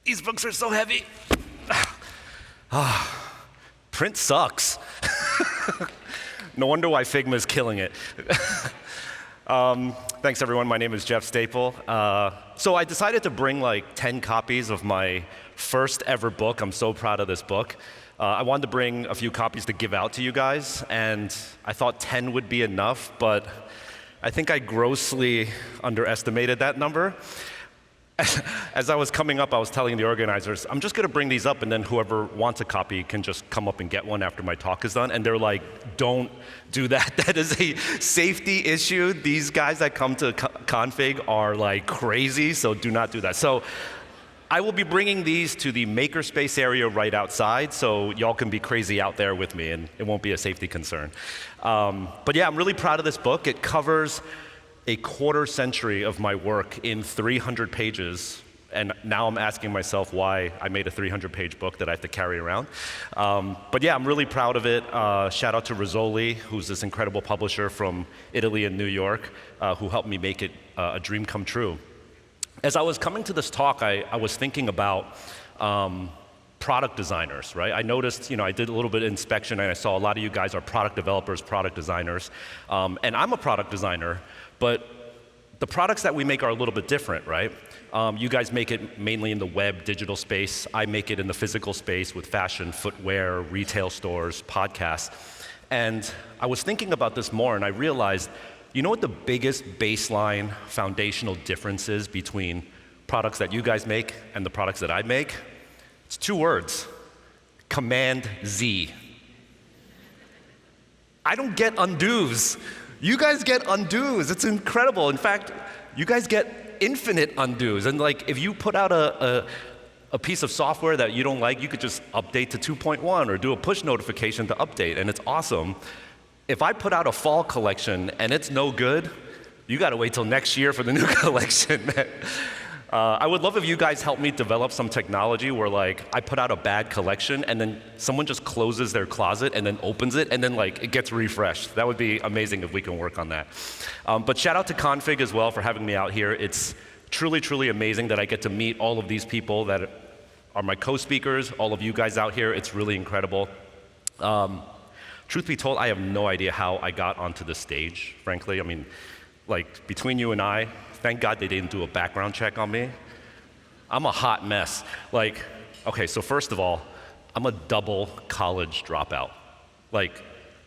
These books are so heavy. Print sucks. No wonder why Figma is killing it. Thanks, everyone. My name is Jeff Staple. So I decided to bring like 10 copies of my first ever book. I'm so proud of this book. I wanted to bring a few copies to give out to you guys, and I thought 10 would be enough, but I think I grossly underestimated that number. As I was coming up, I was telling the organizers, I'm just going to bring these up, and then whoever wants a copy can just come up and get one after my talk is done. And they're like, don't do that. That is a safety issue. These guys that come to Config are like crazy, so do not do that. So I will be bringing these to the makerspace area right outside, so y'all can be crazy out there with me, and it won't be a safety concern. But yeah, I'm really proud of this book. It covers a quarter century of my work in 300 pages, and now I'm asking myself why I made a 300-page book that I have to carry around. But yeah, I'm really proud of it. Shout out to Rizzoli, who's this incredible publisher from Italy and New York, who helped me make it a dream come true. As I was coming to this talk, I was thinking about product designers, right? I noticed, I did a little bit of inspection, and I saw a lot of you guys are product developers, product designers, and I'm a product designer. But the products that we make are a little bit different, right? You guys make it mainly in the web, digital space. I make it in the physical space with fashion, footwear, retail stores, podcasts. And I was thinking about this more, and I realized, you know what the biggest baseline foundational difference is between products that you guys make and the products that I make? It's 2 words: Command Z. I don't get undos. You guys get undos. It's incredible. In fact, you guys get infinite undos. And like, if you put out a piece of software that you don't like, you could just update to 2.1 or do a push notification to update, and it's awesome. If I put out a fall collection and it's no good, you got to wait till next year for the new collection. I would love if you guys help me develop some technology where like I put out a bad collection and then someone just closes their closet and then opens it and then like it gets refreshed. That would be amazing if we can work on that. But shout out to Config as well for having me out here. It's truly, truly amazing that I get to meet all of these people that are my co-speakers, all of you guys out here. It's really incredible. Truth be told, I have no idea how I got onto the stage, frankly. I mean, like between you and I, thank God they didn't do a background check on me. I'm a hot mess. Like, okay, so first of all, I'm a double college dropout. Like,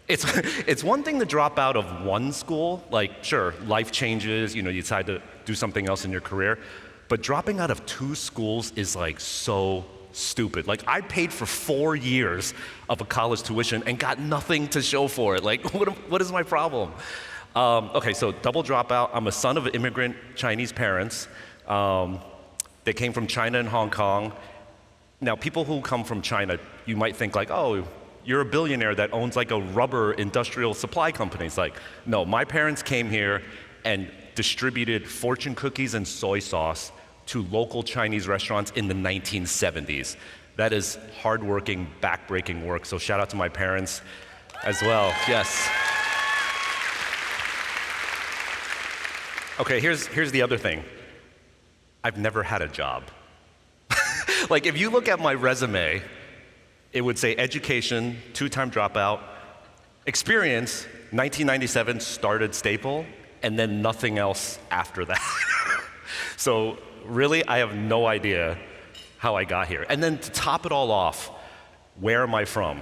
it's one thing to drop out of one school. Like, sure, life changes, you decide to do something else in your career. But dropping out of 2 schools is like so stupid. Like, I paid for 4 years of a college tuition and got nothing to show for it. Like, what is my problem? Okay, so double dropout. I'm a son of immigrant Chinese parents. They came from China and Hong Kong. Now, people who come from China, you might think like, oh, you're a billionaire that owns like a rubber industrial supply company. It's like, no, my parents came here and distributed fortune cookies and soy sauce to local Chinese restaurants in the 1970s. That is hardworking, backbreaking work. So shout out to my parents as well. Yes. Okay, here's the other thing. I've never had a job. Like, if you look at my resume, it would say education, 2-time dropout, experience, 1997, started Staple, and then nothing else after that. So really, I have no idea how I got here. And then to top it all off, where am I from?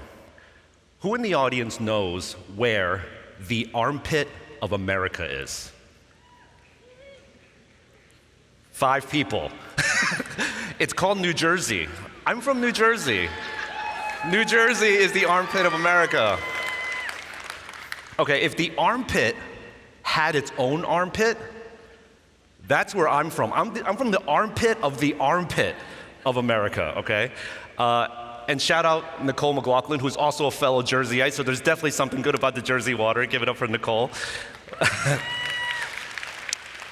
Who in the audience knows where the armpit of America is? 5 people. It's called New Jersey. I'm from New Jersey. New Jersey is the armpit of America. Okay, if the armpit had its own armpit, that's where I'm from. I'm from the armpit of America, okay? And shout out Nicole McLaughlin, who's also a fellow Jerseyite, so there's definitely something good about the Jersey water. Give it up for Nicole.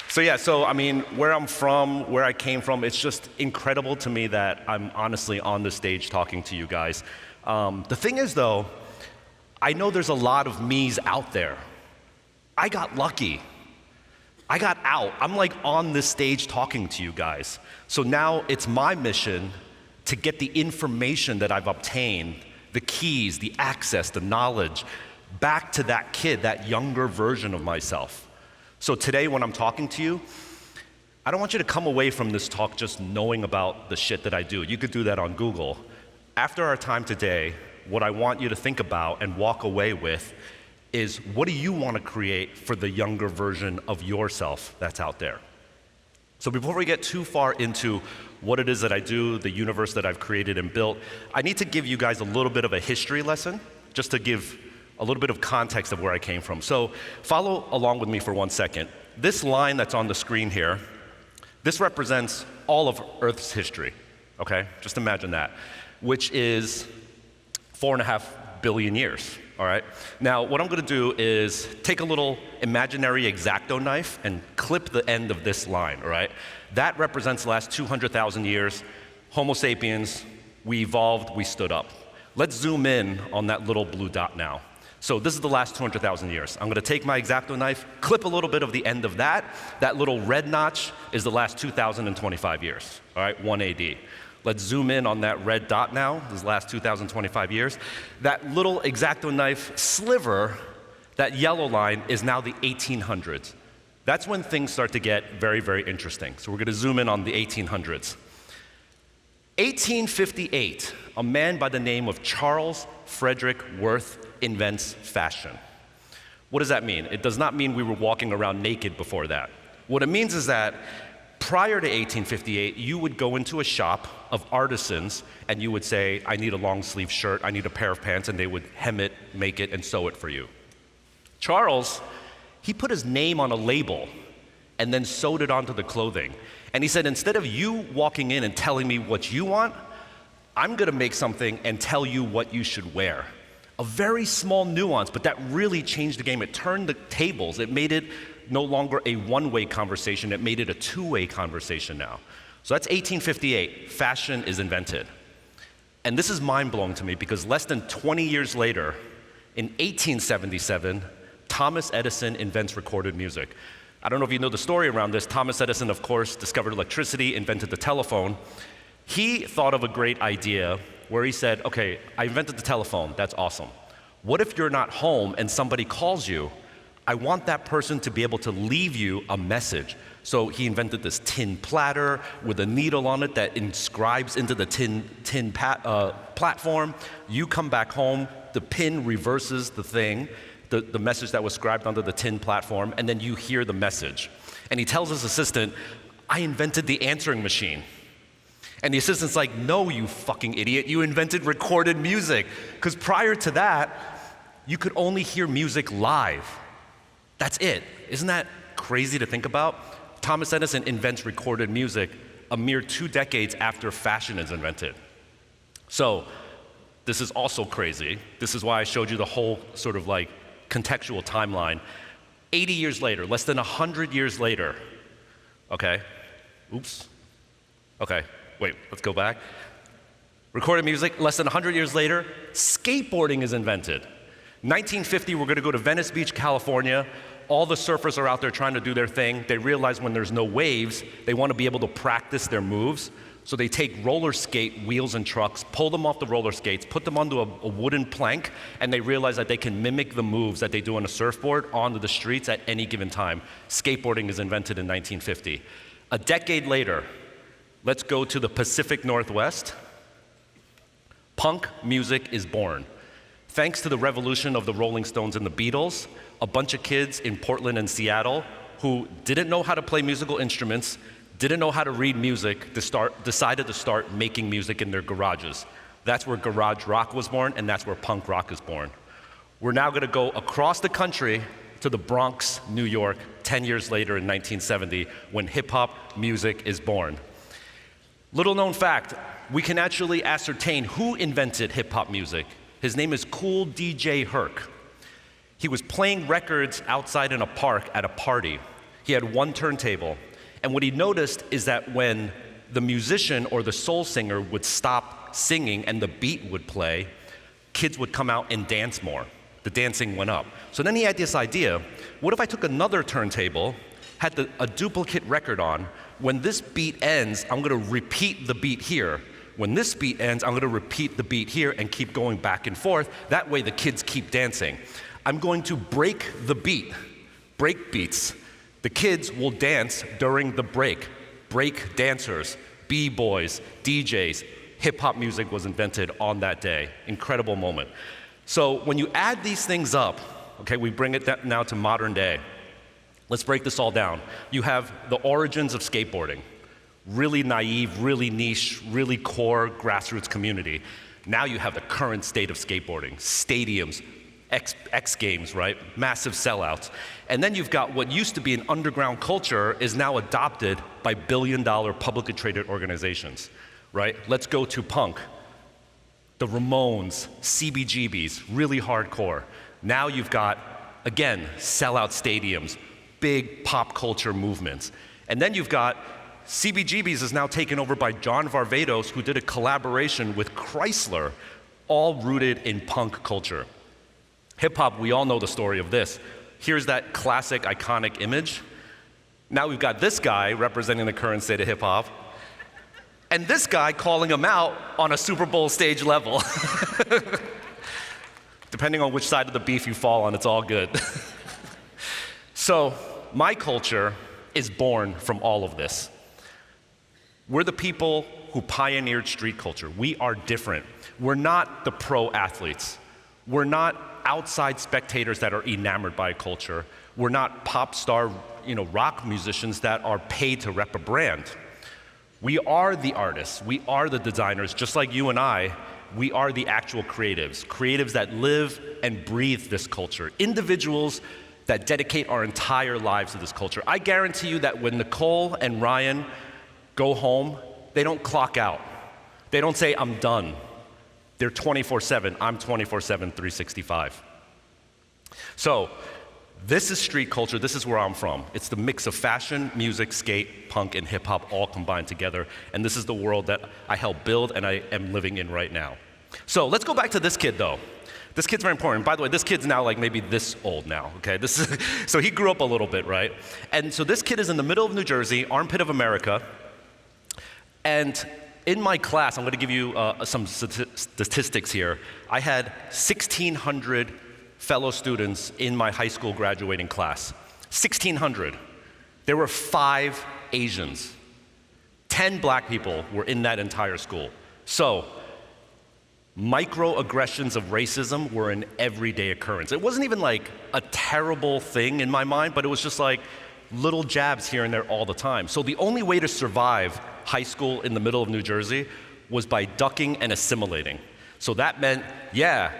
So yeah, I mean, where I'm from, where I came from, it's just incredible to me that I'm honestly on the stage talking to you guys. The thing is though, I know there's a lot of me's out there. I got lucky. I got out. I'm like on this stage talking to you guys. So now it's my mission to get the information that I've obtained, the keys, the access, the knowledge, back to that kid, that younger version of myself. So today when I'm talking to you, I don't want you to come away from this talk just knowing about the shit that I do. You could do that on Google. After our time today, what I want you to think about and walk away with is, what do you want to create for the younger version of yourself that's out there? So before we get too far into what it is that I do, the universe that I've created and built, I need to give you guys a little bit of a history lesson, just to give a little bit of context of where I came from. So follow along with me for 1 second. This line that's on the screen here, this represents all of Earth's history, okay? Just imagine that, which is 4.5 billion years, all right? Now, what I'm gonna do is take a little imaginary X-Acto knife and clip the end of this line, all right? That represents the last 200,000 years. Homo sapiens, we evolved, we stood up. Let's zoom in on that little blue dot now. So this is the last 200,000 years. I'm gonna take my X-Acto knife, clip a little bit of the end of that. That little red notch is the last 2,025 years, all right, 1 AD. Let's zoom in on that red dot now, this last 2,025 years. That little X-Acto knife sliver, that yellow line, is now the 1800s. That's when things start to get very, very interesting. So we're gonna zoom in on the 1800s. 1858, a man by the name of Charles Frederick Worth invents fashion. What does that mean? It does not mean we were walking around naked before that. What it means is that prior to 1858, you would go into a shop of artisans and you would say, I need a long sleeve shirt, I need a pair of pants, and they would hem it, make it, and sew it for you. Charles, he put his name on a label and then sewed it onto the clothing. And he said, instead of you walking in and telling me what you want, I'm gonna make something and tell you what you should wear. A very small nuance, but that really changed the game. It turned the tables. It made it no longer a one-way conversation. It made it a two-way conversation now. So that's 1858. Fashion is invented. And this is mind-blowing to me because less than 20 years later, in 1877, Thomas Edison invents recorded music. I don't know if you know the story around this. Thomas Edison, of course, discovered electricity, invented the telephone. He thought of a great idea where he said, okay, I invented the telephone, that's awesome. What if you're not home and somebody calls you? I want that person to be able to leave you a message. So he invented this tin platter with a needle on it that inscribes into the tin platform. You come back home, the pin reverses the thing, the message that was scribed onto the tin platform, and then you hear the message. And he tells his assistant, I invented the answering machine. And the assistant's like, no, you fucking idiot, you invented recorded music. Because prior to that, you could only hear music live. That's it. Isn't that crazy to think about? Thomas Edison invents recorded music a mere 2 decades after fashion is invented. So this is also crazy. This is why I showed you the whole sort of like contextual timeline. 80 years later, less than 100 years later, okay, oops, okay. Wait, let's go back. Recorded music, less than 100 years later, skateboarding is invented. 1950, we're gonna go to Venice Beach, California. All the surfers are out there trying to do their thing. They realize when there's no waves, they wanna be able to practice their moves. So they take roller skate wheels and trucks, pull them off the roller skates, put them onto a wooden plank, and they realize that they can mimic the moves that they do on a surfboard onto the streets at any given time. Skateboarding is invented in 1950. A decade later, let's go to the Pacific Northwest. Punk music is born. Thanks to the revolution of the Rolling Stones and the Beatles, a bunch of kids in Portland and Seattle who didn't know how to play musical instruments, didn't know how to read music, decided to start making music in their garages. That's where garage rock was born, and that's where punk rock is born. We're now gonna go across the country to the Bronx, New York, 10 years later in 1970, when hip-hop music is born. Little known fact, we can actually ascertain who invented hip-hop music. His name is Cool DJ Herc. He was playing records outside in a park at a party. He had one turntable. And what he noticed is that when the musician or the soul singer would stop singing and the beat would play, kids would come out and dance more. The dancing went up. So then he had this idea, what if I took another turntable had a duplicate record on. When this beat ends, I'm gonna repeat the beat here. When this beat ends, I'm gonna repeat the beat here and keep going back and forth. That way the kids keep dancing. I'm going to break the beat, break beats. The kids will dance during the break. Break dancers, B-boys, DJs. Hip-hop music was invented on that day. Incredible moment. So when you add these things up, okay, we bring it now to modern day. Let's break this all down. You have the origins of skateboarding. Really naive, really niche, really core grassroots community. Now you have the current state of skateboarding. Stadiums, X Games, right? Massive sellouts. And then you've got what used to be an underground culture is now adopted by billion-dollar publicly traded organizations, right? Let's go to punk. The Ramones, CBGBs, really hardcore. Now you've got, again, sellout stadiums, big pop culture movements. And then you've got CBGBs is now taken over by John Varvatos, who did a collaboration with Chrysler, all rooted in punk culture. Hip hop, we all know the story of this. Here's that classic, iconic image. Now we've got this guy representing the current state of hip hop, and this guy calling him out on a Super Bowl stage level. Depending on which side of the beef you fall on, it's all good. So, my culture is born from all of this. We're the people who pioneered street culture. We are different. We're not the pro athletes. We're not outside spectators that are enamored by culture. We're not pop star, rock musicians that are paid to rep a brand. We are the artists. We are the designers, just like you and I. We are the actual creatives that live and breathe this culture. Individuals that dedicate our entire lives to this culture. I guarantee you that when Nicole and Ryan go home, they don't clock out. They don't say, I'm done. They're 24/7. I'm 24/7, 365. So, this is street culture. This is where I'm from. It's the mix of fashion, music, skate, punk, and hip hop all combined together. And this is the world that I helped build and I am living in right now. So, let's go back to this kid though. This kid's very important. By the way, this kid's now like maybe this old now, okay? So he grew up a little bit, right? And so this kid is in the middle of New Jersey, armpit of America. And in my class, I'm gonna give you some statistics here. I had 1,600 fellow students in my high school graduating class. 1,600. There were 5 Asians. 10 black people were in that entire school. So, microaggressions of racism were an everyday occurrence. It wasn't even like a terrible thing in my mind, but it was just like little jabs here and there all the time. So the only way to survive high school in the middle of New Jersey was by ducking and assimilating. So that meant, yeah,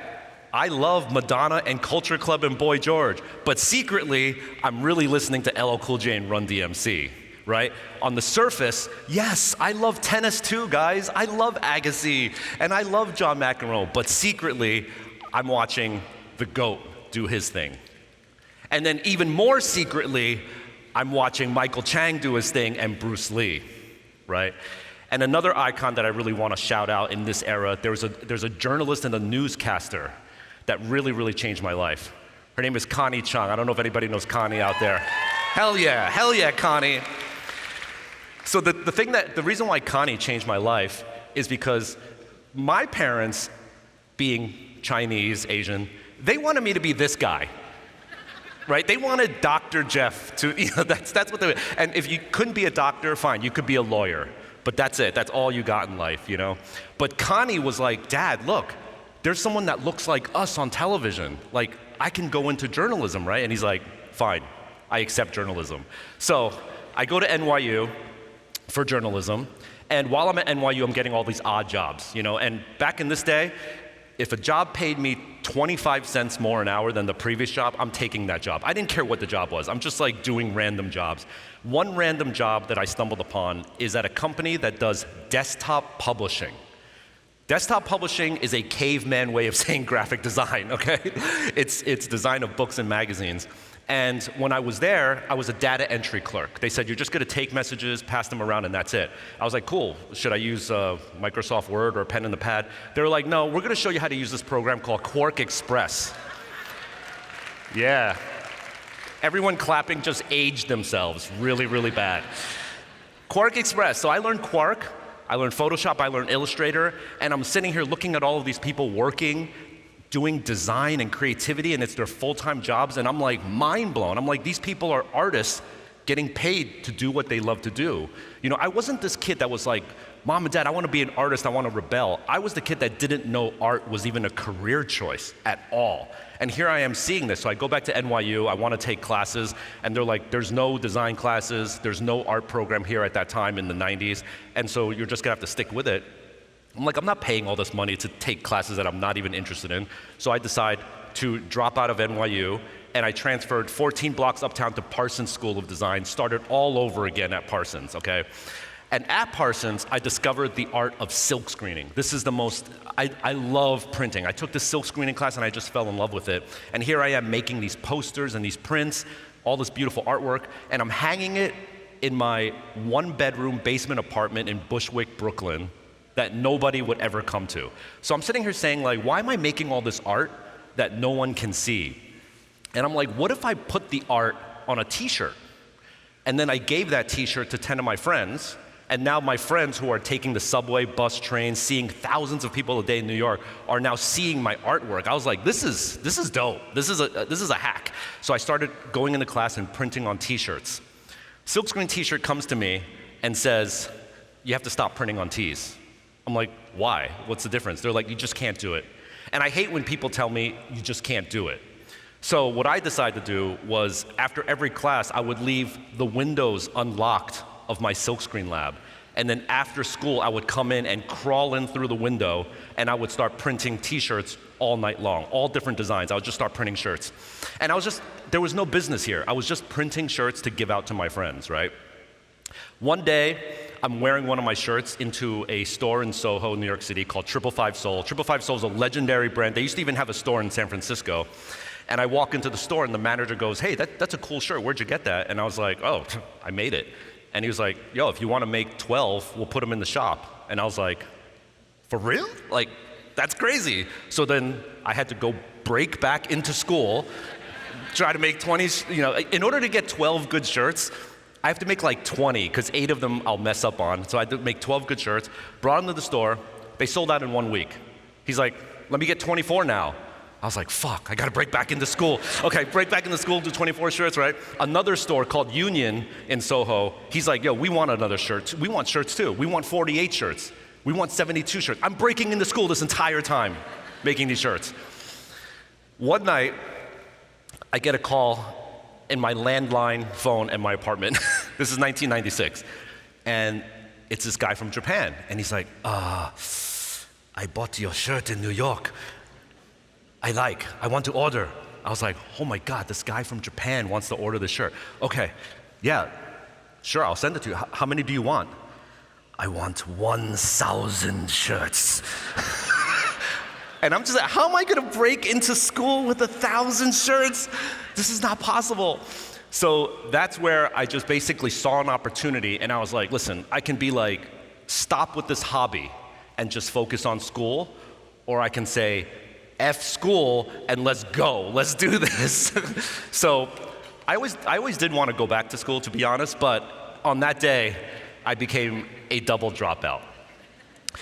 I love Madonna and Culture Club and Boy George, but secretly, I'm really listening to LL Cool J and Run DMC. Right? On the surface, yes, I love tennis too, guys. I love Agassi, and I love John McEnroe, but secretly, I'm watching the GOAT do his thing. And then even more secretly, I'm watching Michael Chang do his thing and Bruce Lee, right? And another icon that I really want to shout out in this era, there's a journalist and a newscaster that really, really changed my life. Her name is Connie Chung. I don't know if anybody knows Connie out there. Hell yeah, Connie. So the reason why Connie changed my life is because my parents, being Chinese, Asian, they wanted me to be this guy, right? They wanted Dr. Jeff to, that's what they, and if you couldn't be a doctor, fine, you could be a lawyer, but that's it, that's all you got in life, But Connie was like, Dad, look, there's someone that looks like us on television, like, I can go into journalism, right? And he's like, fine, I accept journalism. So I go to NYU, for journalism, and while I'm at NYU, I'm getting all these odd jobs, and back in this day, if a job paid me 25 cents more an hour than the previous job, I'm taking that job. I didn't care what the job was. I'm just like doing random jobs. One random job that I stumbled upon is at a company that does desktop publishing. Desktop publishing is a caveman way of saying graphic design, okay? It's design of books and magazines. And when I was there, I was a data entry clerk. They said, you're just gonna take messages, pass them around, and that's it. I was like, cool, should I use Microsoft Word or a pen and the pad? They were like, no, we're gonna show you how to use this program called Quark Express. Yeah. Everyone clapping just aged themselves really, really bad. Quark Express. So I learned Quark, I learned Photoshop, I learned Illustrator, and I'm sitting here looking at all of these people working, doing design and creativity, and it's their full-time jobs, and I'm like mind blown. I'm like, these people are artists getting paid to do what they love to do. You know, I wasn't this kid that was like, Mom and Dad, I want to be an artist, I want to rebel. I was the kid that didn't know art was even a career choice at all. And here I am seeing this. So I go back to NYU, I want to take classes, and they're like, there's no design classes, there's no art program here at that time in the 90s, and so you're just gonna have to stick with it. I'm like, I'm not paying all this money to take classes that I'm not even interested in. So I decide to drop out of NYU, and I transferred 14 blocks uptown to Parsons School of Design, started all over again at Parsons, okay? And at Parsons, I discovered the art of silk screening. This is the most, I love printing. I took this silk screening class and I just fell in love with it. And here I am making these posters and these prints, all this beautiful artwork, and I'm hanging it in my one-bedroom basement apartment in Bushwick, Brooklyn, that nobody would ever come to. So I'm sitting here saying, like, why am I making all this art that no one can see? And I'm like, what if I put the art on a t-shirt? And then I gave that t-shirt to 10 of my friends, and now my friends who are taking the subway, bus, train, seeing thousands of people a day in New York are now seeing my artwork. I was like, this is dope. This is a hack. So I started going into class and printing on t-shirts. Silkscreen t-shirt comes to me and says, you have to stop printing on tees. I'm like, why? What's the difference? They're like, you just can't do it. And I hate when people tell me you just can't do it. So what I decided to do was, after every class, I would leave the windows unlocked of my silkscreen lab. And then after school, I would come in and crawl in through the window, and I would start printing t-shirts all night long, all different designs. I would just start printing shirts. And there was no business here. I was just printing shirts to give out to my friends, right? One day, I'm wearing one of my shirts into a store in Soho, New York City called 555 Soul. 555 Soul is a legendary brand. They used to even have a store in San Francisco. And I walk into the store and the manager goes, hey, that's a cool shirt, where'd you get that? And I was like, oh, I made it. And he was like, yo, if you want to make 12, we'll put them in the shop. And I was like, for real? Like, that's crazy. So then I had to go break back into school, try to make 20, in order to get 12 good shirts, I have to make like 20, because 8 of them I'll mess up on. So I had to make 12 good shirts, brought them to the store, they sold out in 1 week. He's like, let me get 24 now. I was like, fuck, I gotta break back into school. Okay, break back into school, do 24 shirts, right? Another store called Union in Soho, he's like, yo, we want another shirt. We want shirts too. We want 48 shirts. We want 72 shirts. I'm breaking into school this entire time, making these shirts. One night, I get a call in my landline phone at my apartment. This is 1996. And it's this guy from Japan. And he's like, I bought your shirt in New York. I want to order. I was like, oh my God, this guy from Japan wants to order this shirt. Okay, yeah, sure, I'll send it to you. How many do you want? I want 1,000 shirts. And I'm just like, how am I gonna break into school with 1,000 shirts? This is not possible. So that's where I just basically saw an opportunity, and I was like, listen, I can be like, stop with this hobby and just focus on school, or I can say, F school and let's go, let's do this. So I always did want to go back to school, to be honest, but on that day, I became a double dropout.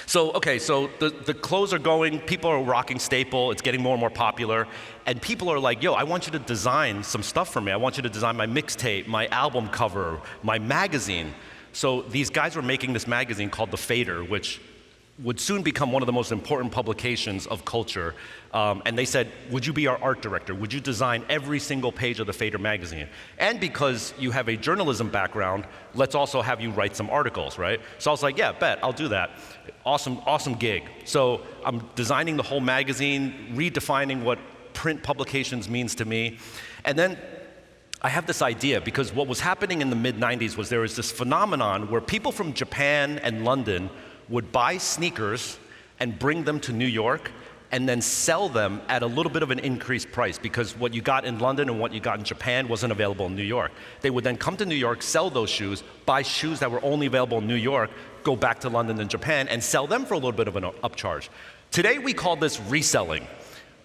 So, okay, so the clothes are going, people are rocking Staple, it's getting more and more popular, and people are like, yo, I want you to design some stuff for me. I want you to design my mixtape, my album cover, my magazine. So these guys were making this magazine called The Fader, which would soon become one of the most important publications of culture. And they said, would you be our art director? Would you design every single page of the Fader magazine? And because you have a journalism background, let's also have you write some articles, right? So I was like, yeah, bet, I'll do that. Awesome gig. So I'm designing the whole magazine, redefining what print publications means to me. And then I have this idea, because what was happening in the mid-90s was there was this phenomenon where people from Japan and London would buy sneakers and bring them to New York and then sell them at a little bit of an increased price, because what you got in London and what you got in Japan wasn't available in New York. They would then come to New York, sell those shoes, buy shoes that were only available in New York, go back to London and Japan and sell them for a little bit of an upcharge. Today we call this reselling.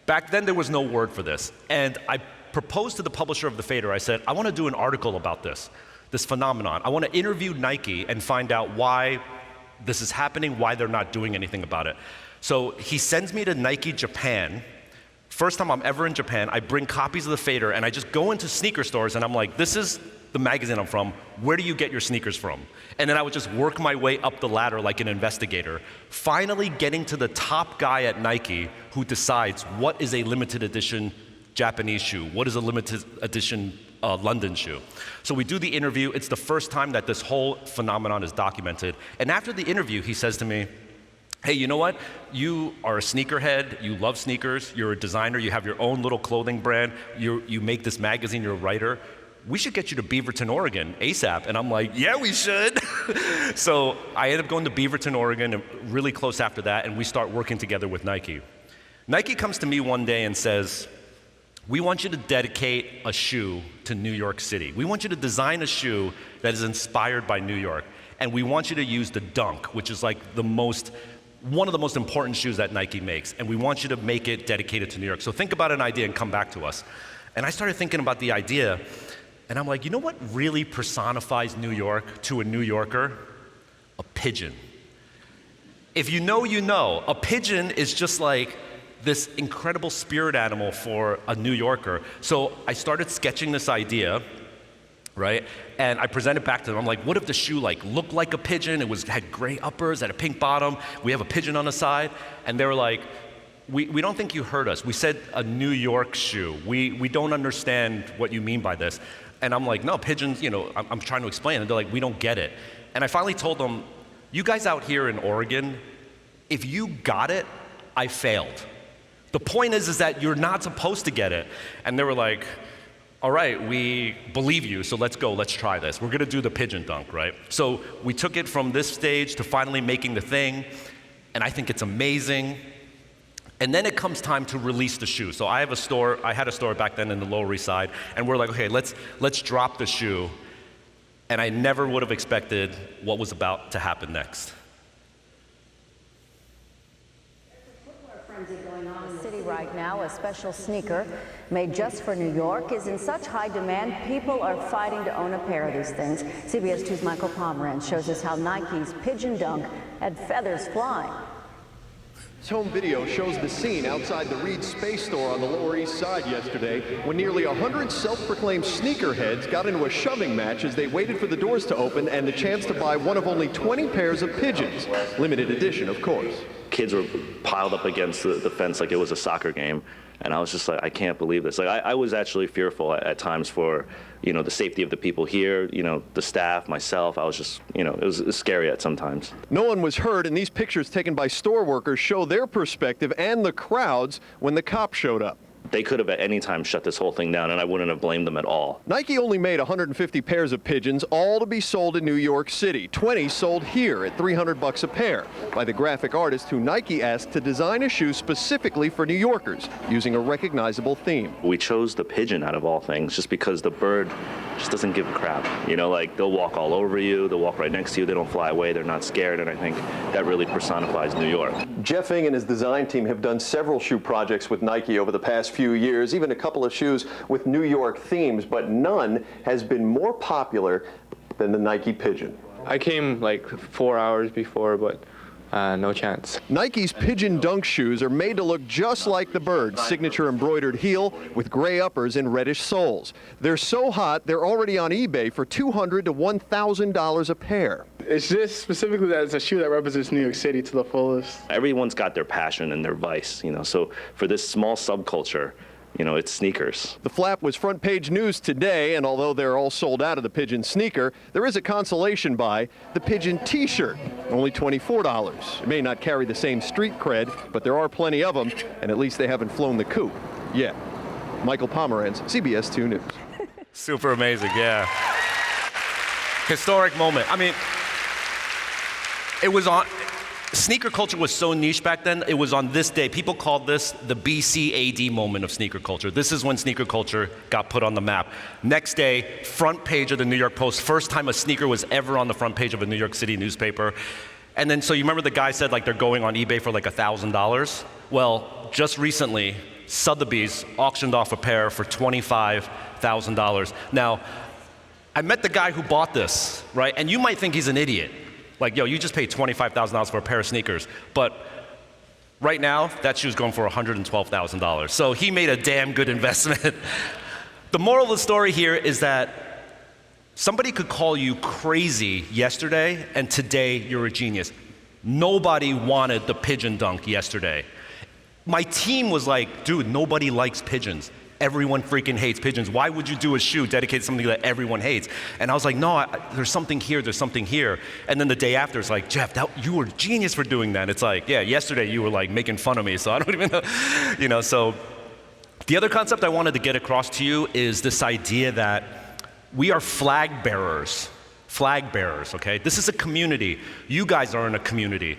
Back then there was no word for this. And I proposed to the publisher of the Fader. I said, I want to do an article about this phenomenon. I want to interview Nike and find out why this is happening, why they're not doing anything about it. So he sends me to Nike Japan. First time I'm ever in Japan, I bring copies of the Fader and I just go into sneaker stores and I'm like, this is the magazine I'm from, where do you get your sneakers from? And then I would just work my way up the ladder like an investigator, finally getting to the top guy at Nike who decides what is a limited edition Japanese shoe, what is a limited edition London shoe. So we do the interview, it's the first time that this whole phenomenon is documented. And after the interview, he says to me, hey, you know what? You are a sneakerhead, you love sneakers, you're a designer, you have your own little clothing brand, you make this magazine, you're a writer. We should get you to Beaverton, Oregon, ASAP. And I'm like, yeah, we should. So I ended up going to Beaverton, Oregon, and really close after that, and we start working together with Nike. Nike comes to me one day and says, we want you to dedicate a shoe to New York City. We want you to design a shoe that is inspired by New York. And we want you to use the Dunk, which is like one of the most important shoes that Nike makes. And we want you to make it dedicated to New York. So think about an idea and come back to us. And I started thinking about the idea, and I'm like, you know what really personifies New York to a New Yorker? A pigeon. If you know, you know. A pigeon is just like this incredible spirit animal for a New Yorker. So I started sketching this idea, right? And I presented back to them. I'm like, what if the shoe looked like a pigeon? It had gray uppers, had a pink bottom. We have a pigeon on the side. And they were like, we don't think you heard us. We said a New York shoe. We don't understand what you mean by this. And I'm like, no, pigeons, I'm trying to explain. And they're like, we don't get it. And I finally told them, you guys out here in Oregon, if you got it, I failed. The point is that you're not supposed to get it. And they were like, all right, we believe you, so let's go, let's try this. We're gonna do the pigeon dunk, right? So we took it from this stage to finally making the thing, and I think it's amazing. And then it comes time to release the shoe. So I had a store back then in the Lower East Side, and we're like, okay, let's drop the shoe. And I never would have expected what was about to happen next. Going on in the city right now, a special sneaker made just for New York is in such high demand, people are fighting to own a pair of these things. CBS 2's Michael Pomerantz shows us how Nike's Pigeon Dunk had feathers flying. This home video shows the scene outside the Reed Space Store on the Lower East Side yesterday when nearly 100 self-proclaimed sneakerheads got into a shoving match as they waited for the doors to open and the chance to buy one of only 20 pairs of pigeons. Limited edition, of course. Kids were piled up against the fence like it was a soccer game, and I was just like, I can't believe this. Like, I was actually fearful at times for, the safety of the people here, the staff, myself. I was just, it was scary at sometimes. No one was hurt, and these pictures taken by store workers show their perspective and the crowds when the cops showed up. They could have at any time shut this whole thing down, and I wouldn't have blamed them at all. Nike only made 150 pairs of pigeons, all to be sold in New York City. 20 sold here at $300 a pair by the graphic artist who Nike asked to design a shoe specifically for New Yorkers, using a recognizable theme. We chose the pigeon out of all things just because the bird just doesn't give a crap. They'll walk all over you, they'll walk right next to you, they don't fly away, they're not scared, and I think that really personifies New York. Jeff Ng and his design team have done several shoe projects with Nike over the past few years, even a couple of shoes with New York themes, but none has been more popular than the Nike Pigeon. I came like 4 hours before, but no chance. Nike's Pigeon Dunk shoes are made to look just like the bird's signature embroidered heel with gray uppers and reddish soles. They're so hot, they're already on eBay for $200 to $1,000 a pair. It's just specifically that it's a shoe that represents New York City to the fullest. Everyone's got their passion and their vice, so for this small subculture, it's sneakers. The flap was front page news today, and although they're all sold out of the Pigeon sneaker, there is a consolation buy, the Pigeon t-shirt, only $24. It may not carry the same street cred, but there are plenty of them, and at least they haven't flown the coop yet. Michael Pomerantz, CBS 2 News. Super amazing, yeah. Historic moment. I mean, sneaker culture was so niche back then, it was on this day. People called this the BC AD moment of sneaker culture. This is when sneaker culture got put on the map. Next day, front page of the New York Post, first time a sneaker was ever on the front page of a New York City newspaper. And then, so you remember the guy said they're going on eBay for $1,000? Well, just recently, Sotheby's auctioned off a pair for $25,000. Now, I met the guy who bought this, right? And you might think he's an idiot. Like, yo, you just paid $25,000 for a pair of sneakers. But right now, that shoe's going for $112,000. So he made a damn good investment. The moral of the story here is that somebody could call you crazy yesterday, and today you're a genius. Nobody wanted the Pigeon dunk yesterday. My team was like, dude, nobody likes pigeons. Everyone freaking hates pigeons. Why would you do a shoe dedicated to something that everyone hates? And I was like, no, there's something here, there's something here. And then the day after, it's like, Jeff, you were a genius for doing that. It's like, yeah, yesterday you were like making fun of me, so I don't even know. So the other concept I wanted to get across to you is this idea that we are flag bearers. Flag bearers, okay? This is a community. You guys are in a community.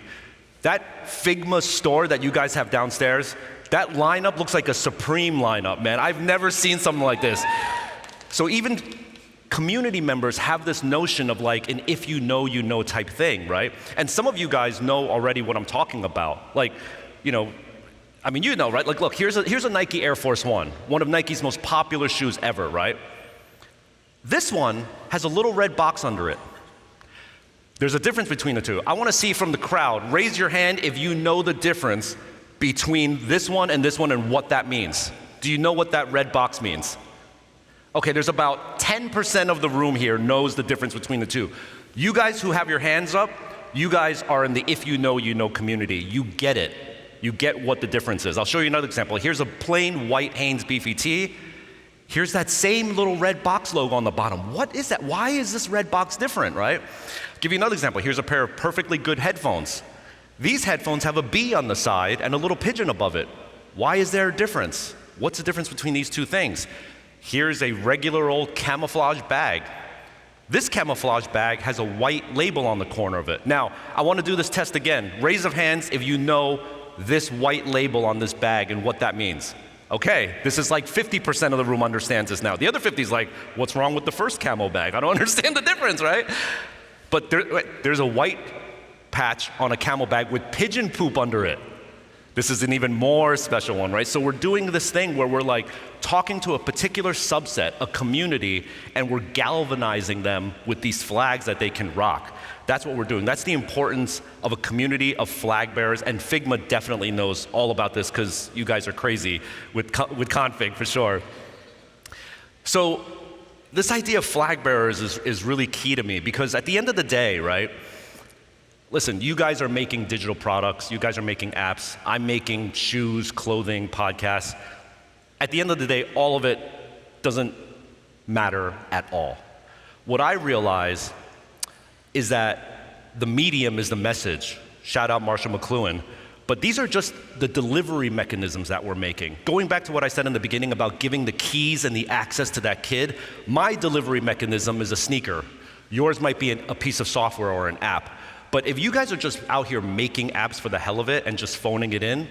That Figma store that you guys have downstairs, that lineup looks like a Supreme lineup, man. I've never seen something like this. So even community members have this notion of like an if you know type thing, right? And some of you guys know already what I'm talking about. Like, right? Like, look, here's a Nike Air Force One of Nike's most popular shoes ever, right? This one has a little red box under it. There's a difference between the two. I want to see from the crowd, raise your hand if you know the difference between this one and what that means. Do you know what that red box means? Okay, there's about 10% of the room here knows the difference between the two. You guys who have your hands up, you guys are in the if you know community. You get it. You get what the difference is. I'll show you another example. Here's a plain white Hanes beefy tee. Here's that same little red box logo on the bottom. What is that? Why is this red box different, right? I'll give you another example. Here's a pair of perfectly good headphones. These headphones have a B on the side and a little pigeon above it. Why is there a difference? What's the difference between these two things? Here's a regular old camouflage bag. This camouflage bag has a white label on the corner of it. Now, I want to do this test again. Raise of hands if you know this white label on this bag and what that means. Okay, this is like 50% of the room understands this now. The other 50 is like, what's wrong with the first camo bag? I don't understand the difference, right? But there's a white patch on a camel bag with pigeon poop under it. This is an even more special one, right? So we're doing this thing where we're like talking to a particular subset, a community, and we're galvanizing them with these flags that they can rock. That's what we're doing. That's the importance of a community of flag bearers, and Figma definitely knows all about this because you guys are crazy with config for sure. So this idea of flag bearers is really key to me because at the end of the day, right? Listen, you guys are making digital products, you guys are making apps, I'm making shoes, clothing, podcasts. At the end of the day, all of it doesn't matter at all. What I realize is that the medium is the message. Shout out Marshall McLuhan. But these are just the delivery mechanisms that we're making. Going back to what I said in the beginning about giving the keys and the access to that kid, my delivery mechanism is a sneaker. Yours might be a piece of software or an app. But if you guys are just out here making apps for the hell of it and just phoning it in,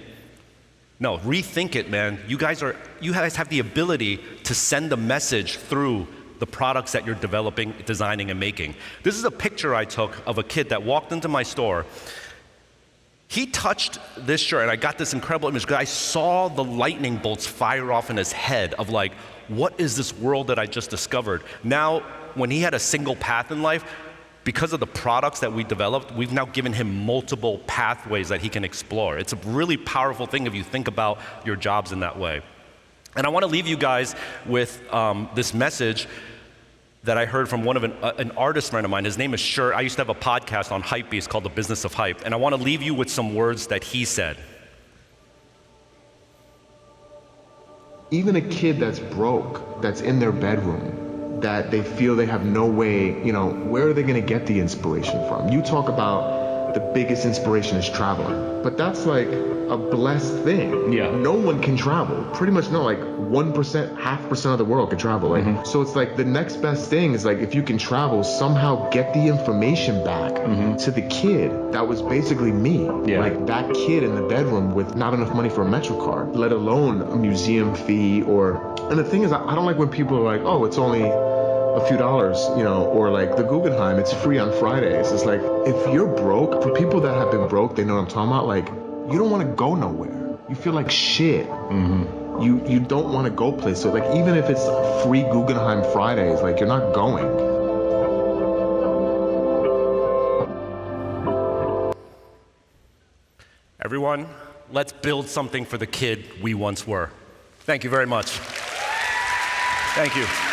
no, rethink it, man. You guys have the ability to send a message through the products that you're developing, designing, and making. This is a picture I took of a kid that walked into my store. He touched this shirt, and I got this incredible image because I saw the lightning bolts fire off in his head of like, what is this world that I just discovered? Now, when he had a single path in life, because of the products that we developed, we've now given him multiple pathways that he can explore. It's a really powerful thing if you think about your jobs in that way. And I want to leave you guys with this message that I heard from one of an artist friend of mine. His name is Shirt. I used to have a podcast on HYPEBEAST called The Business of Hype. And I want to leave you with some words that he said. Even a kid that's broke, that's in their bedroom, that they feel they have no way, where are they going to get the inspiration from? You talk about the biggest inspiration is traveling, but that's like a blessed thing. Yeah. No one can travel. Pretty much no, like 1%, 0.5% of the world can travel. Like, So it's like the next best thing is like if you can travel, somehow get the information back to the kid. That was basically me. Yeah. Like that kid in the bedroom with not enough money for a Metro card, let alone a museum fee and the thing is, I don't like when people are like, oh, it's only a few dollars, or like the Guggenheim, it's free on Fridays. It's like, if you're broke, for people that have been broke, they know what I'm talking about. Like, you don't want to go nowhere. You feel like shit. you don't want to go places. So like even if it's free Guggenheim Fridays, like you're not going. Everyone, let's build something for the kid we once were. Thank you very much. Thank you.